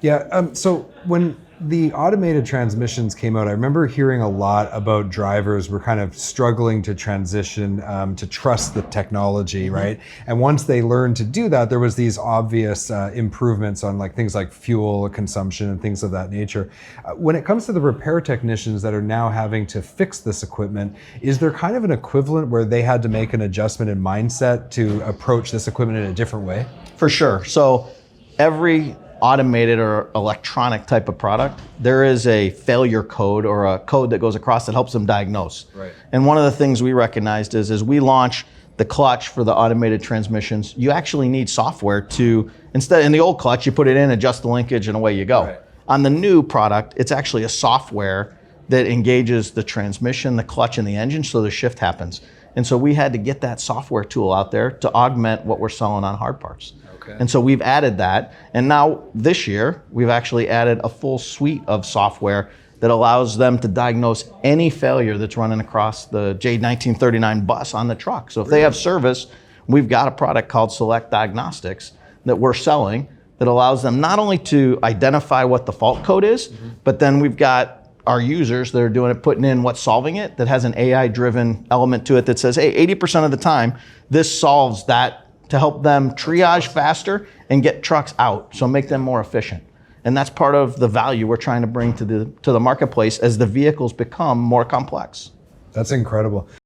Yeah, so when the automated transmissions came out, I remember hearing a lot about drivers were kind of struggling to transition to trust the technology, right? And once they learned to do that, there was these obvious improvements on like things like fuel consumption and things of that nature. When it comes to the repair technicians that are now having to fix this equipment, is there kind of an equivalent where they had to make an adjustment in mindset to approach this equipment in a different way? For sure. So every automated or electronic type of product, there is a failure code or a code that goes across that helps them diagnose. Right. And one of the things we recognized is as we launch the clutch for the automated transmissions, you actually need software to, instead in the old clutch, you put it in, adjust the linkage, and away you go. Right. On the new product, it's actually a software that engages the transmission, the clutch, and the engine so the shift happens. And so we had to get that software tool out there to augment what we're selling on hard parts. Okay. And so we've added that. And now this year, we've actually added a full suite of software that allows them to diagnose any failure that's running across the J1939 bus on the truck. So if they have service, we've got a product called Select Diagnostics that we're selling that allows them not only to identify what the fault code is, but then we've got our users that are doing it, putting in what's solving it, that has an AI-driven element to it that says, hey, 80% of the time, this solves that to help them triage faster and get trucks out, so make them more efficient. And that's part of the value we're trying to bring to the marketplace as the vehicles become more complex. That's incredible.